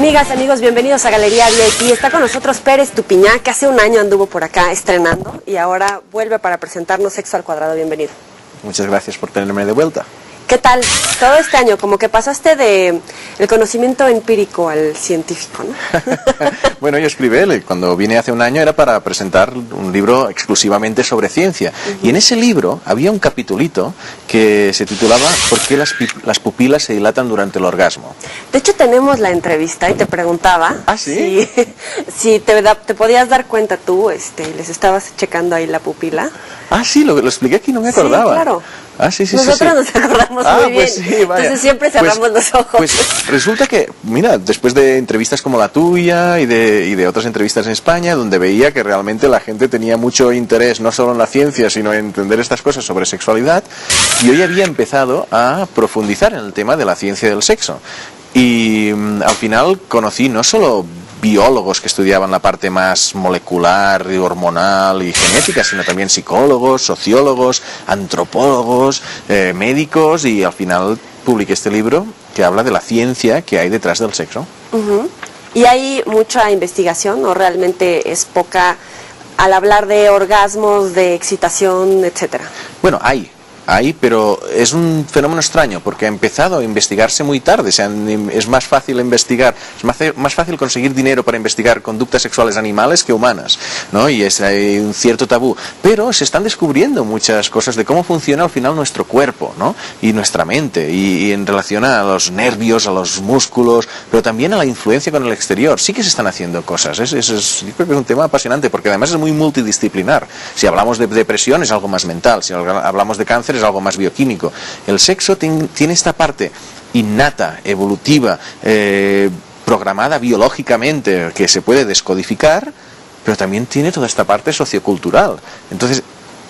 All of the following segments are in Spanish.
Amigas, amigos, bienvenidos a Galería VIP. Está con nosotros Pérez Tupiñá, que hace un año anduvo por acá estrenando y ahora vuelve para presentarnos Sexo al Cuadrado. Bienvenido. Muchas gracias por tenerme de vuelta. ¿Qué tal todo este año? Como que pasaste de el conocimiento empírico al científico, ¿no? Bueno, yo escribí, cuando vine hace un año era para presentar un libro exclusivamente sobre ciencia. Y en ese libro había un capitulito que se titulaba ¿Por qué las pupilas se dilatan durante el orgasmo? De hecho tenemos la entrevista y te preguntaba si te podías dar cuenta tú, les estabas checando ahí la pupila. Ah, sí, lo expliqué aquí, no me acordaba. Sí, claro. Ah, sí. Nosotros nos acordamos muy bien. Pues sí, vaya. Entonces siempre cerramos los ojos. Pues resulta que, mira, después de entrevistas como la tuya y de otras entrevistas en España, donde veía que realmente la gente tenía mucho interés no solo en la ciencia, sino en entender estas cosas sobre sexualidad, yo ya había empezado a profundizar en el tema de la ciencia del sexo. Y al final conocí no solo biólogos que estudiaban la parte más molecular y hormonal y genética, sino también psicólogos, sociólogos, antropólogos, médicos, y al final publiqué este libro que habla de la ciencia que hay detrás del sexo. ¿Y hay mucha investigación o realmente es poca al hablar de orgasmos, de excitación, etcétera? Bueno, hay, pero es un fenómeno extraño porque ha empezado a investigarse muy tarde. O sea, es más fácil investigar, es más fácil conseguir dinero para investigar conductas sexuales animales que humanas, ¿no? Y hay un cierto tabú, pero se están descubriendo muchas cosas de cómo funciona al final nuestro cuerpo, ¿no? Y nuestra mente, y en relación a los nervios, a los músculos, pero también a la influencia con el exterior. Sí que se están haciendo cosas. Yo creo que es un tema apasionante porque además es muy multidisciplinar. Si hablamos de depresión es algo más mental, si hablamos de cáncer es algo más bioquímico. El sexo tiene esta parte innata, evolutiva, programada biológicamente, que se puede descodificar, pero también tiene toda esta parte sociocultural. Entonces,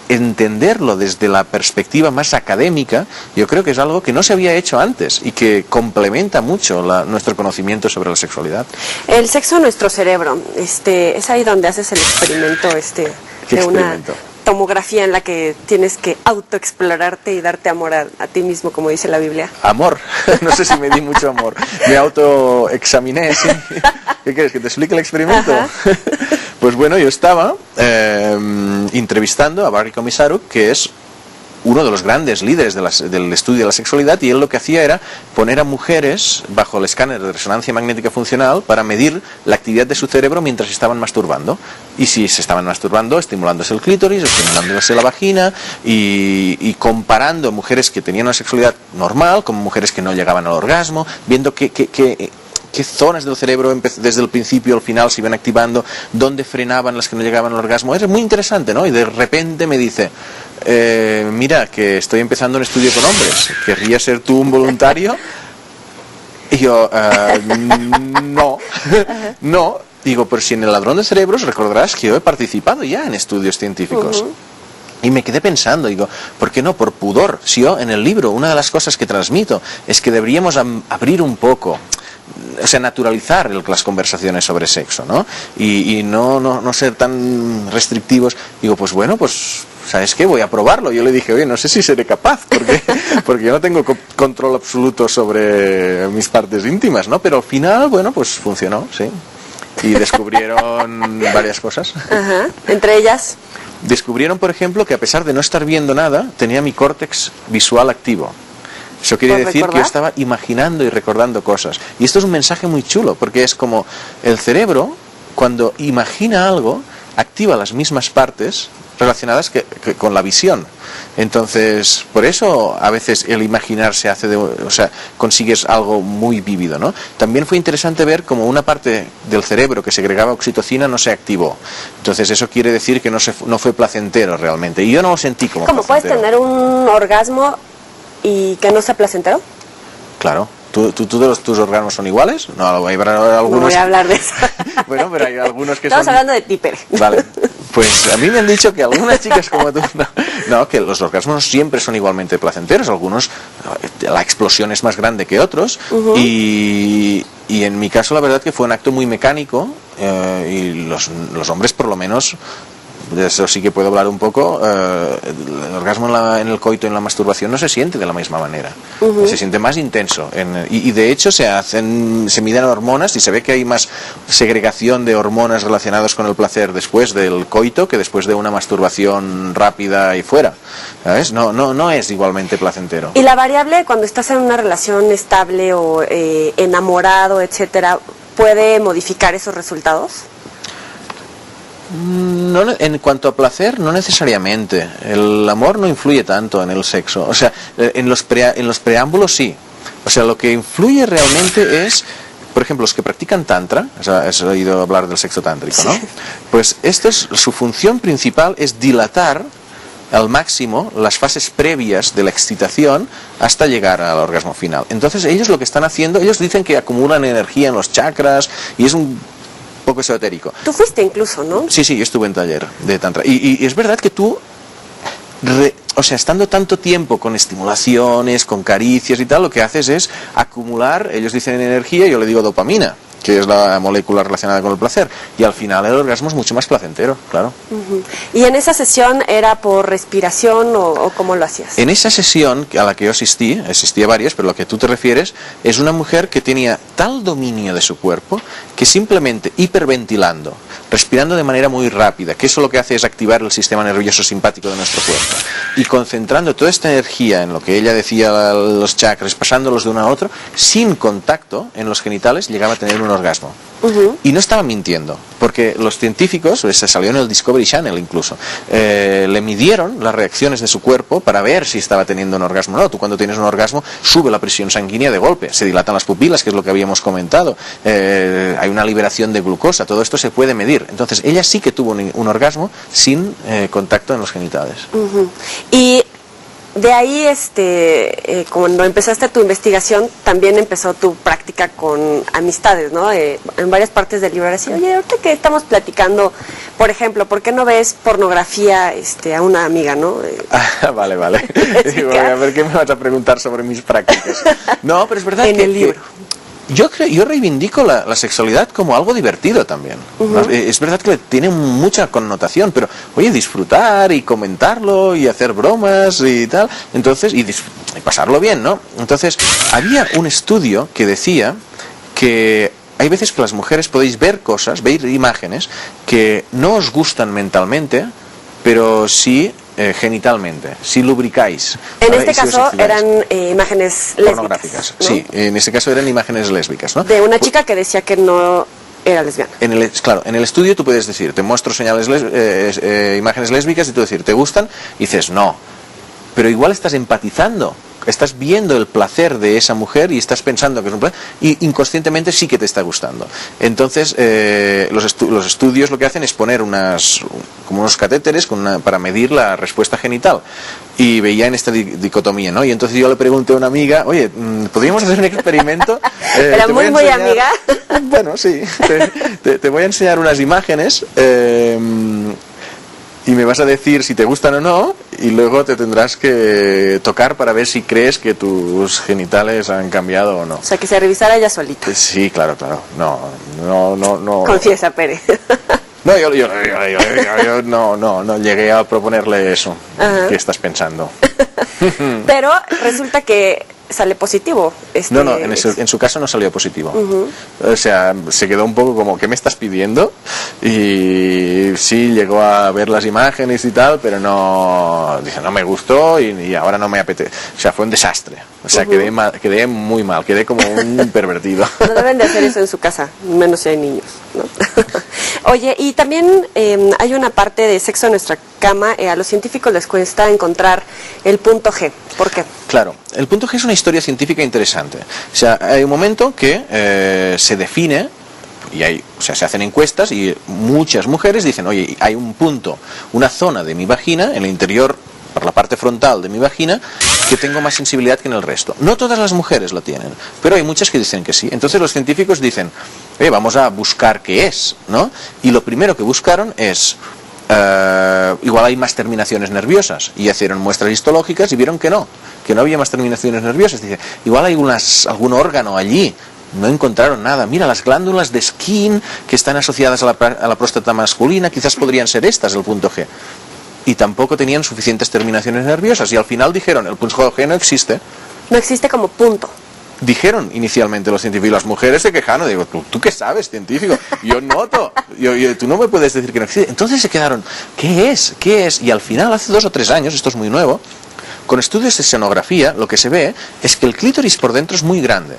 entenderlo desde la perspectiva más académica, yo creo que es algo que no se había hecho antes y que complementa mucho nuestro conocimiento sobre la sexualidad. El sexo en nuestro cerebro, es ahí donde haces el experimento, ¿Qué de experimento? Una tomografía en la que tienes que autoexplorarte y darte amor a ti mismo, como dice la Biblia. Amor, no sé si me di mucho amor. Me autoexaminé, ¿sí? ¿Qué quieres, que te explique el experimento? Pues bueno, yo estaba entrevistando a Barry Komisaruk, que es uno de los grandes líderes del estudio de la sexualidad, y él lo que hacía era poner a mujeres bajo el escáner de resonancia magnética funcional para medir la actividad de su cerebro mientras estaban masturbando. Y si se estaban masturbando, estimulándose el clítoris, estimulándose la vagina, y comparando mujeres que tenían una sexualidad normal con mujeres que no llegaban al orgasmo, viendo qué zonas del cerebro desde el principio al final se iban activando, dónde frenaban las que no llegaban al orgasmo. Es muy interesante, ¿no? Y de repente me dice, mira, que estoy empezando un estudio con hombres, ¿querrías ser tú un voluntario? Y yo, no. Digo, pero si en El Ladrón de Cerebros recordarás que yo he participado ya en estudios científicos. Y me quedé pensando, digo, ¿por qué no? Por pudor. Si yo en el libro, una de las cosas que transmito es que deberíamos abrir un poco, o sea, naturalizar las conversaciones sobre sexo, ¿no? Y no ser tan restrictivos. Digo, pues bueno, pues ¿sabes qué? Voy a probarlo. Yo le dije, oye, no sé si seré capaz, porque yo no tengo control absoluto sobre mis partes íntimas, ¿no? Pero al final, bueno, pues funcionó, sí. Y descubrieron varias cosas. ¿Entre ellas? Descubrieron, por ejemplo, que a pesar de no estar viendo nada, tenía mi córtex visual activo. Eso quiere decir que yo estaba imaginando y recordando cosas. Y esto es un mensaje muy chulo, porque es como el cerebro, cuando imagina algo, activa las mismas partes relacionadas que con la visión. Entonces, por eso a veces el imaginar se hace consigues algo muy vívido, ¿no? También fue interesante ver cómo una parte del cerebro que segregaba oxitocina no se activó. Entonces, eso quiere decir que no fue placentero realmente. Y yo no lo sentí como placentero. ¿Cómo puedes tener un orgasmo y que no sea placentero? Claro. ¿Tus orgasmos son iguales? No, habrá algunos... No voy a hablar de eso. Bueno, pero hay algunos que Estamos hablando de Tipper. Vale. Pues a mí me han dicho que algunas chicas como tú... No, que los orgasmos no siempre son igualmente placenteros. Algunos, la explosión es más grande que otros. Y en mi caso, la verdad que fue un acto muy mecánico. Y los hombres, por lo menos, de eso sí que puedo hablar un poco. El orgasmo en el coito, en la masturbación, no se siente de la misma manera. Se siente más intenso. Y de hecho se miden hormonas y se ve que hay más segregación de hormonas relacionadas con el placer después del coito que después de una masturbación rápida y fuera. ¿Sabes? No es igualmente placentero. ¿Y la variable cuando estás en una relación estable o enamorado, etcétera, puede modificar esos resultados? No, en cuanto a placer, no necesariamente. El amor no influye tanto en el sexo. O sea, en los preámbulos sí. O sea, lo que influye realmente es, por ejemplo, los que practican tantra, has oído hablar del sexo tántrico, ¿no? Pues su función principal es dilatar al máximo las fases previas de la excitación hasta llegar al orgasmo final. Entonces ellos lo que están haciendo, ellos dicen que acumulan energía en los chakras y es un poco esotérico. Tú fuiste incluso, ¿no? Sí, yo estuve en taller de tantra. Y es verdad que tú, o sea, estando tanto tiempo con estimulaciones, con caricias y tal, lo que haces es acumular, ellos dicen energía, yo le digo dopamina, que es la molécula relacionada con el placer, y al final el orgasmo es mucho más placentero, claro. ¿Y en esa sesión era por respiración o cómo lo hacías? En esa sesión a la que yo asistí a varias, pero lo que tú te refieres es una mujer que tenía tal dominio de su cuerpo que simplemente hiperventilando, respirando de manera muy rápida, que eso lo que hace es activar el sistema nervioso simpático de nuestro cuerpo, y concentrando toda esta energía en lo que ella decía, los chakras, pasándolos de uno a otro, sin contacto en los genitales, llegaba a tener un orgasmo. Y no estaba mintiendo, porque los científicos, se salió en el Discovery Channel incluso, le midieron las reacciones de su cuerpo para ver si estaba teniendo un orgasmo o no. Tú cuando tienes un orgasmo sube la presión sanguínea de golpe, se dilatan las pupilas, que es lo que habíamos comentado, hay una liberación de glucosa, todo esto se puede medir. Entonces ella sí que tuvo un orgasmo sin contacto en los genitales. Y de ahí, cuando empezaste tu investigación, también empezó tu práctica con amistades, ¿no? En varias partes del libro era así, oye, ahorita que estamos platicando, por ejemplo, ¿por qué no ves pornografía a una amiga, no? Vale. Digo, a ver, ¿qué me vas a preguntar sobre mis prácticas? No, pero es verdad en el libro. Yo reivindico la sexualidad como algo divertido también. Es verdad que tiene mucha connotación, pero oye, disfrutar y comentarlo y hacer bromas y tal, entonces y pasarlo bien, ¿no? Entonces había un estudio que decía que hay veces que las mujeres podéis ver imágenes que no os gustan mentalmente, pero sí genitalmente, si lubricáis. En este caso eran imágenes pornográficas, ¿no? Sí, en este caso eran imágenes lésbicas, ¿no? De una chica que decía que no era lesbiana. Claro, en el estudio tú puedes decir, te muestro imágenes lésbicas y tú decir, ¿te gustan? Y dices, no. Pero igual estás empatizando, estás viendo el placer de esa mujer y estás pensando que es un placer y inconscientemente sí que te está gustando. Entonces los estudios lo que hacen es poner como unos catéteres para medir la respuesta genital, y veía en esta dicotomía, ¿no? Y entonces yo le pregunté a una amiga, oye, ¿podríamos hacer un experimento? Era muy amiga. Bueno, sí, te voy a enseñar unas imágenes y me vas a decir si te gustan o no, y luego te tendrás que tocar para ver si crees que tus genitales han cambiado o no. O sea, que se revisara ella solita. Sí, claro. No. Confiesa, Pere. No, yo no llegué a proponerle eso. ¿Qué estás pensando? Pero resulta que sale positivo. No, en su caso no salió positivo. O sea, se quedó un poco como, ¿qué me estás pidiendo? Y sí, llegó a ver las imágenes y tal, pero no me gustó y ahora no me apetece. O sea, fue un desastre. O sea, quedé muy mal, quedé como un pervertido. No deben de hacer eso en su casa, menos si hay niños, ¿no? Oye, y también hay una parte de sexo en nuestra cama, a los científicos les cuesta encontrar el punto G. ¿Por qué? Claro, el punto G es una historia científica interesante. O sea, hay un momento que se define, se hacen encuestas y muchas mujeres dicen, oye, hay un punto, una zona de mi vagina, en el interior, por la parte frontal de mi vagina, que tengo más sensibilidad que en el resto. No todas las mujeres lo tienen, pero hay muchas que dicen que sí. Entonces los científicos dicen, vamos a buscar qué es, ¿no? Y lo primero que buscaron es, igual hay más terminaciones nerviosas, y hicieron muestras histológicas y vieron que no había más terminaciones nerviosas. Dice, igual hay algún órgano allí No encontraron nada. Mira, las glándulas de Skin que están asociadas a la próstata masculina, quizás podrían ser estas el punto G. Y tampoco tenían suficientes terminaciones nerviosas. Y al final dijeron, el punto G no existe. No existe como punto. Dijeron inicialmente los científicos, y las mujeres se quejaron. Digo, ¿tú qué sabes, científico? Yo noto. Tú no me puedes decir que no existe. Entonces se quedaron, ¿qué es? ¿Qué es? Y al final, hace 2 o 3 años, esto es muy nuevo, con estudios de sonografía, lo que se ve es que el clítoris por dentro es muy grande.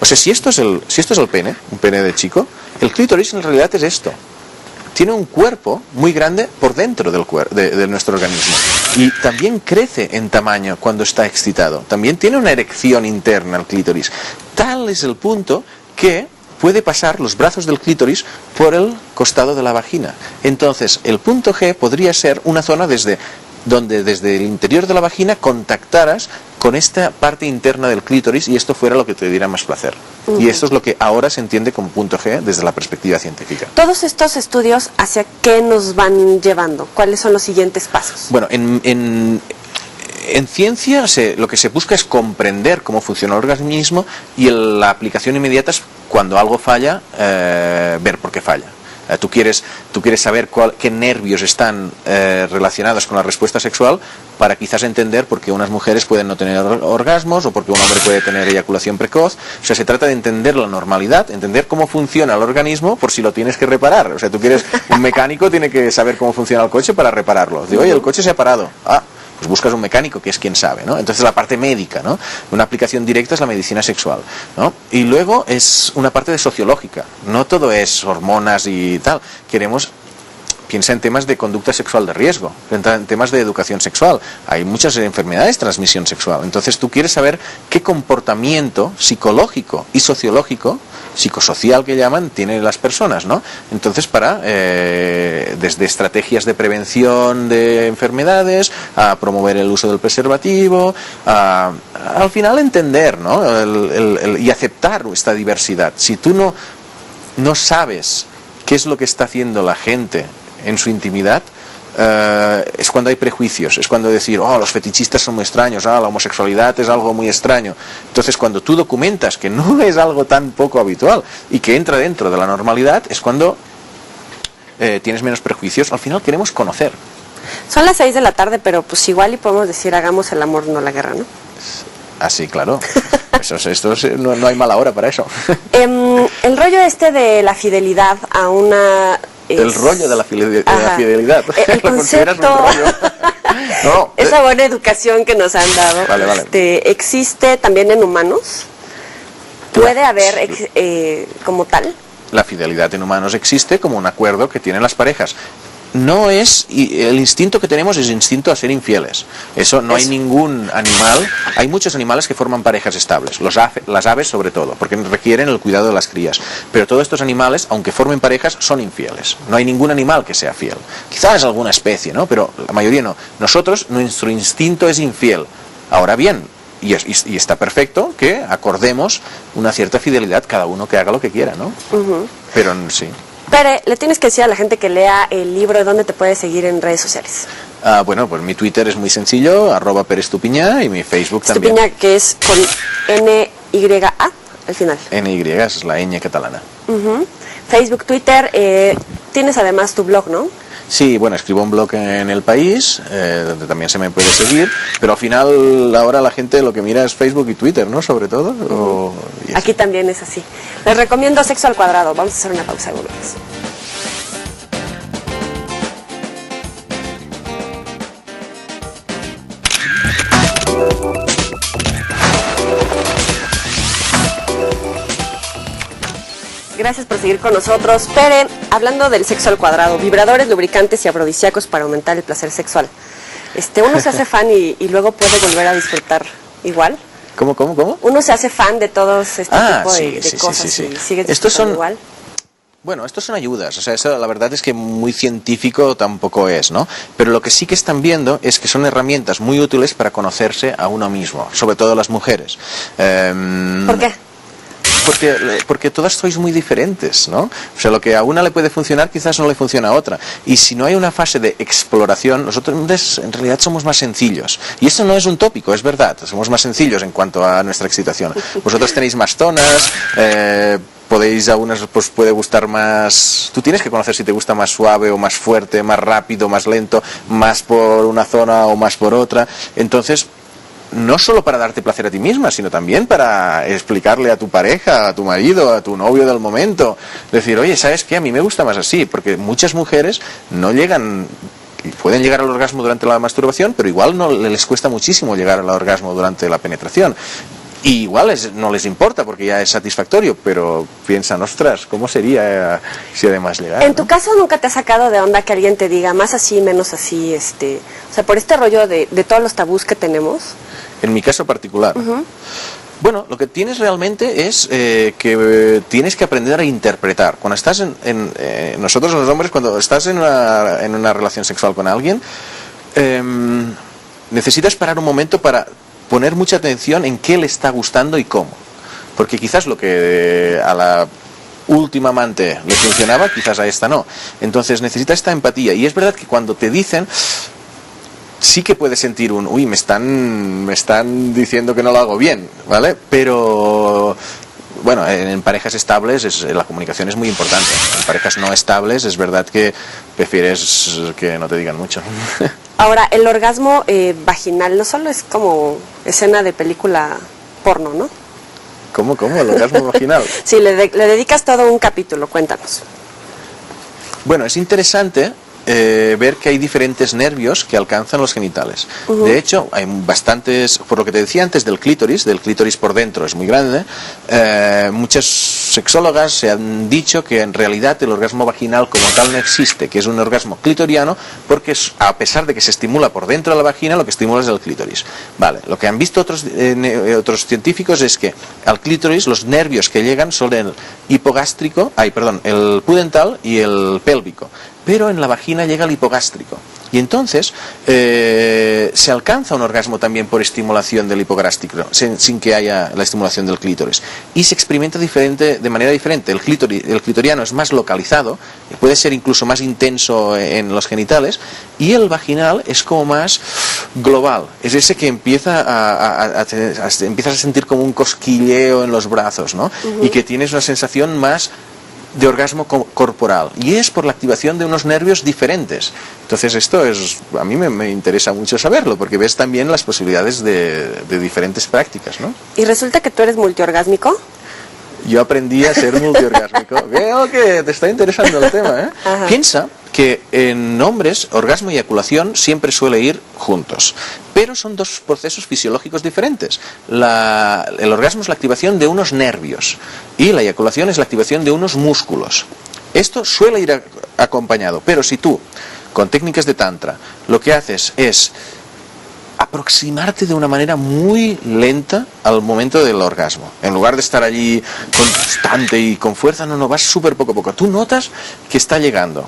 O sea, si esto es el pene, un pene de chico, el clítoris en realidad es esto. Tiene un cuerpo muy grande por dentro de nuestro organismo. Y también crece en tamaño cuando está excitado. También tiene una erección interna el clítoris. Tal es el punto que puede pasar los brazos del clítoris por el costado de la vagina. Entonces, el punto G podría ser una zona donde desde el interior de la vagina contactaras con esta parte interna del clítoris y esto fuera lo que te diera más placer. Y esto es lo que ahora se entiende como punto G desde la perspectiva científica. Todos estos estudios, ¿hacia qué nos van llevando? ¿Cuáles son los siguientes pasos? Bueno, en ciencia lo que se busca es comprender cómo funciona el organismo y la aplicación inmediata es cuando algo falla, ver por qué falla. Tú quieres saber qué nervios están relacionados con la respuesta sexual para quizás entender por qué unas mujeres pueden no tener orgasmos o por qué un hombre puede tener eyaculación precoz. O sea, se trata de entender la normalidad, entender cómo funciona el organismo por si lo tienes que reparar. O sea, un mecánico tiene que saber cómo funciona el coche para repararlo. Digo, oye, el coche se ha parado. Pues buscas un mecánico que es quien sabe, ¿no? Entonces la parte médica, ¿no? Una aplicación directa es la medicina sexual, ¿no? Y luego es una parte de sociológica. No todo es hormonas y tal. Piensa en temas de conducta sexual de riesgo, en temas de educación sexual. Hay muchas enfermedades de transmisión sexual. Entonces tú quieres saber qué comportamiento psicológico y sociológico, psicosocial que llaman, tienen las personas, ¿no? Entonces desde estrategias de prevención de enfermedades, a promover el uso del preservativo, al final entender, ¿no? Y aceptar esta diversidad. Si tú no sabes qué es lo que está haciendo la gente en su intimidad, es cuando hay prejuicios, es cuando decir, los fetichistas son muy extraños, la homosexualidad es algo muy extraño. Entonces cuando tú documentas que no es algo tan poco habitual y que entra dentro de la normalidad, es cuando tienes menos prejuicios. Al final queremos conocer. Son las 6 de la tarde, pero pues igual y podemos decir, hagamos el amor, no la guerra, ¿no? Sí, claro. No hay mala hora para eso. El rollo de la fidelidad a una... El rollo de la fidelidad. El concepto, No, esa buena educación que nos han dado, vale. ¿existe también en humanos? ¿Puede haber como tal? La fidelidad en humanos existe como un acuerdo que tienen las parejas. El instinto que tenemos es instinto a ser infieles. No hay ningún animal. Hay muchos animales que forman parejas estables, las aves sobre todo, porque requieren el cuidado de las crías. Pero todos estos animales, aunque formen parejas, son infieles. No hay ningún animal que sea fiel. Quizás alguna especie, ¿no? Pero la mayoría no. Nosotros, nuestro instinto es infiel. Ahora bien, y está perfecto que acordemos una cierta fidelidad, cada uno que haga lo que quiera, ¿no? Pero sí. Pere, le tienes que decir a la gente que lea el libro, ¿dónde te puede seguir en redes sociales? Bueno, pues mi Twitter es muy sencillo, @PerezTupiña, y mi Facebook también. Estupiña, que es con NYA al final. NY es la ñ catalana. Facebook, Twitter, tienes además tu blog, ¿no? Sí, bueno, escribo un blog en El País, donde también se me puede seguir, pero al final ahora la gente lo que mira es Facebook y Twitter, ¿no? Sobre todo. Aquí también es así. Les recomiendo Sexo al Cuadrado. Vamos a hacer una pausa. Volvemos. Gracias por seguir con nosotros. Pere, hablando del sexo al cuadrado, vibradores, lubricantes y afrodisíacos para aumentar el placer sexual. Uno se hace fan y luego puede volver a disfrutar igual. ¿Cómo? Uno se hace fan de todos este tipo de cosas y sigue disfrutando igual. Bueno, estos son ayudas, o sea, eso la verdad es que muy científico tampoco es, ¿no? Pero lo que sí que están viendo es que son herramientas muy útiles para conocerse a uno mismo, sobre todo las mujeres. ¿Por qué? porque todas sois muy diferentes, ¿no? O sea, lo que a una le puede funcionar quizás no le funciona a otra. Y si no hay una fase de exploración, nosotros en realidad somos más sencillos. Y esto no es un tópico, es verdad. Somos más sencillos en cuanto a nuestra excitación. Vosotros tenéis más zonas, podéis, a unas pues puede gustar más, tú tienes que conocer si te gusta más suave o más fuerte, más rápido, más lento, más por una zona o más por otra. Entonces, no solo para darte placer a ti misma, sino también para explicarle a tu pareja, a tu marido, a tu novio del momento, decir, oye, ¿sabes qué? A mí me gusta más así, porque muchas mujeres no llegan, pueden llegar al orgasmo durante la masturbación, pero igual no les cuesta muchísimo llegar al orgasmo durante la penetración. Y igual no les importa porque ya es satisfactorio, pero piensan, ostras, ¿cómo sería si además llegara? En tu caso, ¿nunca te ha sacado de onda que alguien te diga más así, menos así? O sea, por este rollo de todos los tabús que tenemos. En mi caso particular. Bueno, lo que tienes realmente es que tienes que aprender a interpretar. Cuando estás nosotros los hombres, cuando estás en una relación sexual con alguien, necesitas parar un momento para poner mucha atención en qué le está gustando y cómo. Porque quizás lo que a la última amante le funcionaba, quizás a esta no. Entonces necesita esta empatía. Y es verdad que cuando te dicen, sí que puedes sentir uy, me están diciendo que no lo hago bien, ¿vale? Pero bueno, en parejas estables la comunicación es muy importante. En parejas no estables es verdad que prefieres que no te digan mucho. Ahora, el orgasmo vaginal no solo es como escena de película porno, ¿no? ¿Cómo? ¿El orgasmo vaginal? Sí, le dedicas todo un capítulo, cuéntanos. Bueno, es interesante ver que hay diferentes nervios que alcanzan los genitales. De hecho, hay bastantes, por lo que te decía antes del clítoris por dentro es muy grande, muchas sexólogas se han dicho que en realidad el orgasmo vaginal como tal no existe, que es un orgasmo clitoriano, porque a pesar de que se estimula por dentro de la vagina, lo que estimula es el clítoris. Vale, lo que han visto otros científicos es que al clítoris los nervios que llegan son el hipogástrico, el pudental y el pélvico. Pero en la vagina llega el hipogástrico. Y entonces se alcanza un orgasmo también por estimulación del hipogástrico, sin que haya la estimulación del clítoris. Y se experimenta de manera diferente. El clitoriano es más localizado, puede ser incluso más intenso en los genitales, y el vaginal es como más global. Es ese que empiezas a sentir como un cosquilleo en los brazos, ¿no? Y que tienes una sensación más de orgasmo corporal, y es por la activación de unos nervios diferentes. Entonces esto a mí me interesa mucho saberlo, porque ves también las posibilidades de diferentes prácticas, ¿no? ¿Y resulta que tú eres multiorgásmico? Yo aprendí a ser multiorgásmico. Veo que te está interesando el tema, ¿eh? Piensa que en hombres orgasmo y eyaculación siempre suele ir juntos, pero son dos procesos fisiológicos diferentes. El orgasmo es la activación de unos nervios y la eyaculación es la activación de unos músculos. Esto suele ir acompañado, pero si tú, con técnicas de tantra, lo que haces es aproximarte de una manera muy lenta al momento del orgasmo, en lugar de estar allí constante y con fuerza, no, vas súper poco a poco. Tú notas que está llegando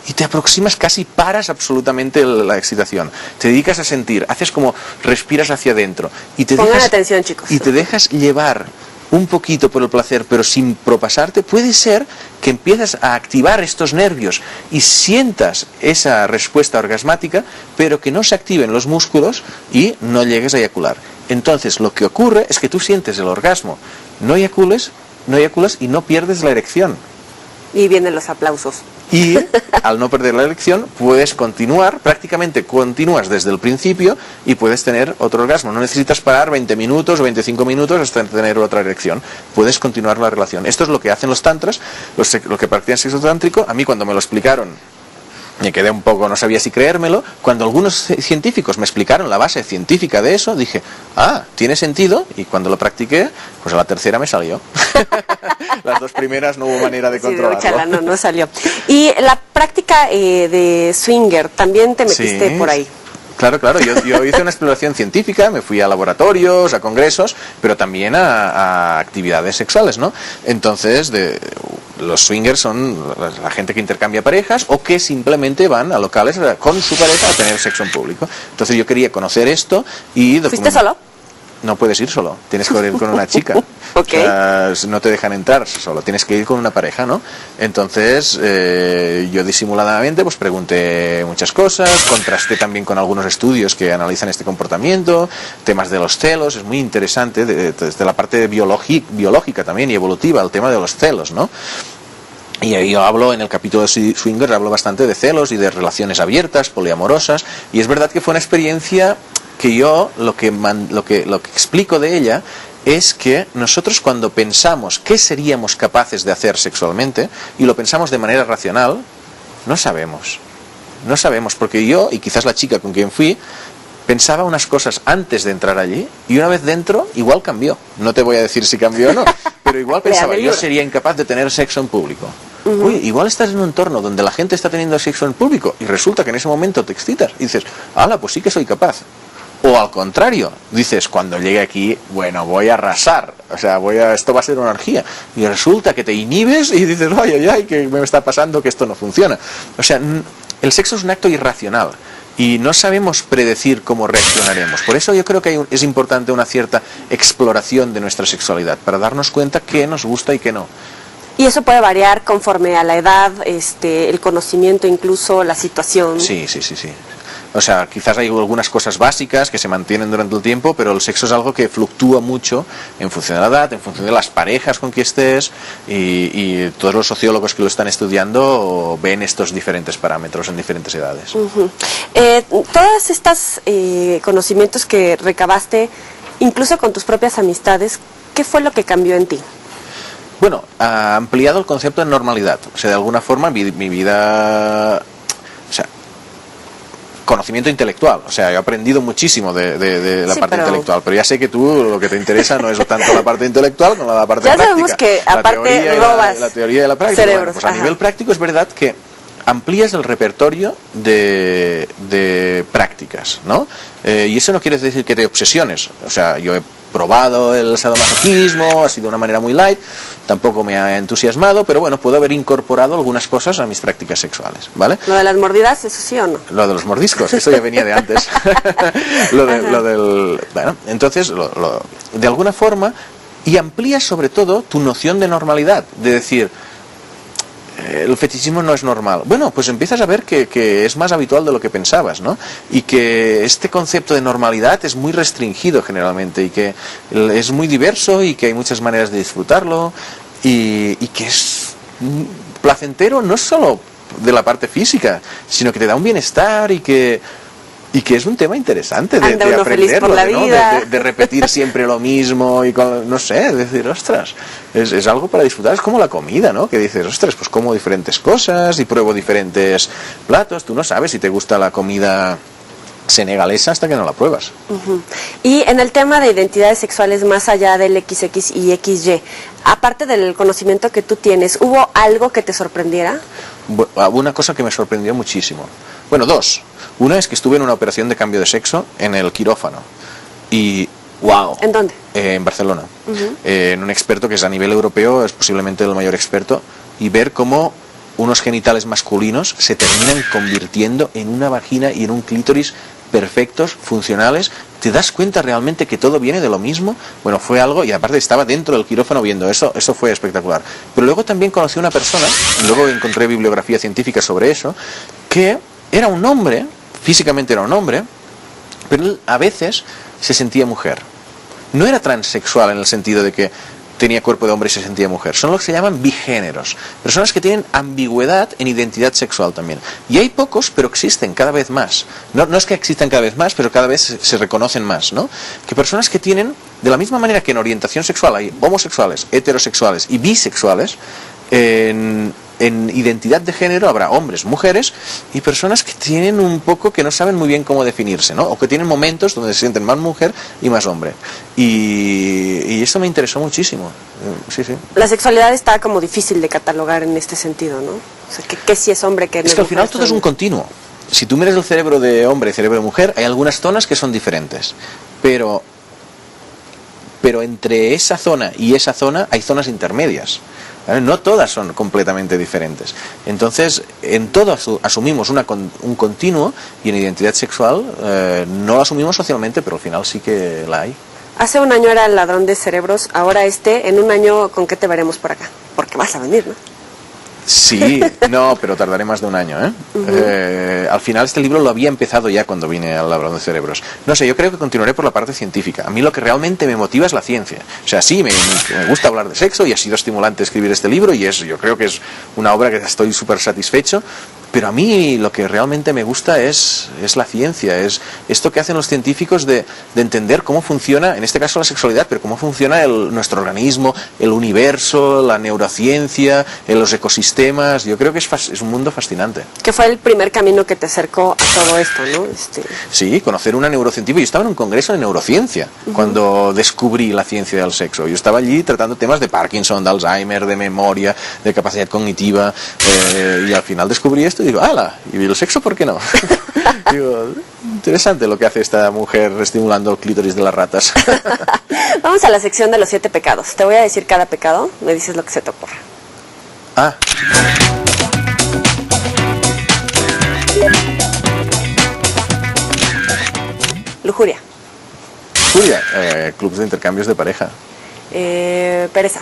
y te aproximas, casi paras absolutamente la excitación, te dedicas a sentir, haces como respiras hacia adentro y Pongan atención, chicos, y te dejas llevar un poquito por el placer, pero sin propasarte. Puede ser que empiezas a activar estos nervios y sientas esa respuesta orgasmática, pero que no se activen los músculos y no llegues a eyacular. Entonces lo que ocurre es que tú sientes el orgasmo, no eyaculas y no pierdes la erección. Y vienen los aplausos. Y al no perder la erección puedes continuar, prácticamente continúas desde el principio y puedes tener otro orgasmo. No necesitas parar 20 minutos o 25 minutos hasta tener otra erección. Puedes continuar la relación. Esto es lo que hacen los tantras, los que practican sexo tántrico. A mí cuando me lo explicaron me quedé un poco, no sabía si creérmelo. Cuando algunos científicos me explicaron la base científica de eso, dije, tiene sentido, y cuando lo practiqué, pues a la tercera me salió. Las dos primeras no hubo manera de controlarlo. No salió. Y la práctica de swinger, ¿también te metiste por ahí? Claro, yo hice una exploración científica, me fui a laboratorios, a congresos, pero también a actividades sexuales, ¿no? Entonces, los swingers son la gente que intercambia parejas o que simplemente van a locales con su pareja a tener sexo en público. Entonces yo quería conocer esto y... ¿Fuiste solo? no puedes ir solo, tienes que ir con una chica. Okay. O sea, no te dejan entrar solo, tienes que ir con una pareja, ¿no? Entonces, yo disimuladamente pues pregunté muchas cosas, contrasté también con algunos estudios que analizan este comportamiento, temas de los celos, es muy interesante, desde la parte biológica también y evolutiva, el tema de los celos, ¿no? Y yo hablo, en el capítulo de Swingers, hablo bastante de celos y de relaciones abiertas, poliamorosas, y es verdad que fue una experiencia que yo, lo que explico de ella, es que nosotros cuando pensamos qué seríamos capaces de hacer sexualmente, y lo pensamos de manera racional, no sabemos, porque yo, y quizás la chica con quien fui, pensaba unas cosas antes de entrar allí, y una vez dentro, igual cambió. No te voy a decir si cambió o no, pero igual pensaba, yo sería incapaz de tener sexo en público. Uy, igual estás en un entorno donde la gente está teniendo sexo en público, y resulta que en ese momento te excitas, y dices, ¡hala, pues sí que soy capaz! O al contrario, dices, cuando llegue aquí, bueno, voy a arrasar, o sea, esto va a ser una orgía, y resulta que te inhibes y dices, ay, que me está pasando que esto no funciona. O sea, el sexo es un acto irracional, y no sabemos predecir cómo reaccionaremos. Por eso yo creo que es importante una cierta exploración de nuestra sexualidad, para darnos cuenta qué nos gusta y qué no. Y eso puede variar conforme a la edad, el conocimiento, incluso la situación. Sí. O sea, quizás hay algunas cosas básicas que se mantienen durante el tiempo, pero el sexo es algo que fluctúa mucho en función de la edad, en función de las parejas con que estés, y todos los sociólogos que lo están estudiando ven estos diferentes parámetros en diferentes edades. Todas estas conocimientos que recabaste, incluso con tus propias amistades, ¿qué fue lo que cambió en ti? Bueno, ha ampliado el concepto de normalidad. O sea, de alguna forma mi vida... O sea, conocimiento intelectual. O sea, he aprendido muchísimo de la parte intelectual. Pero ya sé que tú lo que te interesa no es tanto la parte intelectual como la parte práctica. Ya sabemos que aparte robas la teoría y la práctica. cerebros. Bueno, pues a nivel práctico es verdad que amplías el repertorio de prácticas, ¿no? Y eso no quiere decir que te obsesiones. O sea, yo he probado el sadomasoquismo, ha sido una manera muy light, tampoco me ha entusiasmado, pero bueno, puedo haber incorporado algunas cosas a mis prácticas sexuales, ¿vale? ¿Lo de las mordidas, eso sí o no? Lo de los mordiscos, eso ya venía de antes. Bueno, entonces, de alguna forma, y amplías sobre todo tu noción de normalidad, de decir, el fetichismo no es normal. Bueno, pues empiezas a ver que es más habitual de lo que pensabas, ¿no? Y que este concepto de normalidad es muy restringido generalmente, y que es muy diverso, y que hay muchas maneras de disfrutarlo, y que es placentero no solo de la parte física, sino que te da un bienestar, y que es un tema interesante de aprenderlo, ¿no? De repetir siempre lo mismo, y no sé, decir, ostras, es algo para disfrutar. Es como la comida, ¿no? Que dices, ostras, pues como diferentes cosas y pruebo diferentes platos. Tú no sabes si te gusta la comida senegalesa hasta que no la pruebas. Y en el tema de identidades sexuales, más allá del XX y XY, aparte del conocimiento que tú tienes, ¿hubo algo que te sorprendiera? Una cosa que me sorprendió muchísimo. Bueno, dos. Una es que estuve en una operación de cambio de sexo en el quirófano. Y ¡wow! ¿En dónde? En Barcelona. En un experto que es a nivel europeo, es posiblemente el mayor experto, y ver cómo unos genitales masculinos se terminan convirtiendo en una vagina y en un clítoris perfectos, funcionales. ¿Te das cuenta realmente que todo viene de lo mismo? Bueno, fue algo, y aparte estaba dentro del quirófano viendo eso fue espectacular. Pero luego también conocí a una persona, luego encontré bibliografía científica sobre eso, que era un hombre, físicamente era un hombre, pero él a veces se sentía mujer. No era transexual en el sentido de que tenía cuerpo de hombre y se sentía mujer. Son los que se llaman bigéneros. Personas que tienen ambigüedad en identidad sexual también. Y hay pocos, pero existen cada vez más. No es que existan cada vez más, pero cada vez se reconocen más, ¿no? Que personas que tienen, de la misma manera que en orientación sexual hay homosexuales, heterosexuales y bisexuales, en identidad de género habrá hombres, mujeres y personas que tienen un poco, que no saben muy bien cómo definirse, ¿no? O que tienen momentos donde se sienten más mujer y más hombre. Y esto me interesó muchísimo. Sí. La sexualidad está como difícil de catalogar en este sentido, ¿no? O sea, que si es hombre, que no es que al final todo es un continuo. Si tú miras el cerebro de hombre y el cerebro de mujer, hay algunas zonas que son diferentes, pero entre esa zona y esa zona hay zonas intermedias. No todas son completamente diferentes. Entonces, en todo asumimos un continuo, y en identidad sexual no lo asumimos socialmente, pero al final sí que la hay. Hace un año era el ladrón de cerebros, ahora en un año, ¿con qué te veremos por acá? Porque vas a venir, ¿no? Sí, no, pero tardaré más de un año, ¿eh? Al final este libro lo había empezado ya cuando vine al Ladrón de Cerebros. No sé, yo creo que continuaré por la parte científica. A mí lo que realmente me motiva es la ciencia. O sea, sí, me gusta hablar de sexo y ha sido estimulante escribir este libro y yo creo que es una obra que estoy súper satisfecho. Pero a mí lo que realmente me gusta es la ciencia, es esto que hacen los científicos de entender cómo funciona, en este caso la sexualidad, pero cómo funciona nuestro organismo, el universo, la neurociencia, los ecosistemas. Yo creo que es un mundo fascinante. Que fue el primer camino que te acercó a todo esto, ¿no? Sí, conocer una neurocientífica. Yo estaba en un congreso de neurociencia cuando descubrí la ciencia del sexo. Yo estaba allí tratando temas de Parkinson, de Alzheimer, de memoria, de capacidad cognitiva, y al final descubrí esto y digo, ¡hala! ¿Y el sexo por qué no? Digo, interesante lo que hace esta mujer estimulando el clítoris de las ratas. Vamos a la sección de los 7 pecados. Te voy a decir cada pecado, me dices lo que se te ocurra. Ah. Lujuria. Lujuria, clubs de intercambios de pareja. Pereza.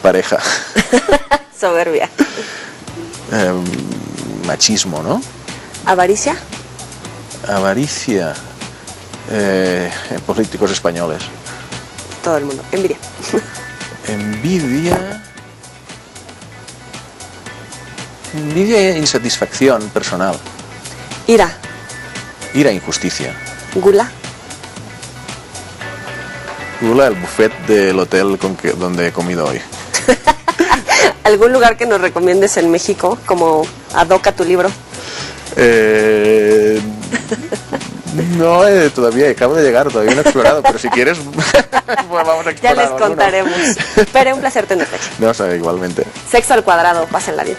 Pareja. Soberbia. Machismo, ¿no? Avaricia. Avaricia. Políticos españoles. Todo el mundo. Envidia. Envidia. Envidia e insatisfacción personal. Ira. Ira, injusticia. Gula. Gula, el buffet del hotel donde he comido hoy. ¿Algún lugar que nos recomiendes en México como ad hoc a tu libro? No, todavía acabo de llegar, todavía no he explorado, pero si quieres, pues vamos a explorar. Ya les contaremos. Pero un placer tenerte. No, o sea, igualmente. Sexo al cuadrado, pásenla bien.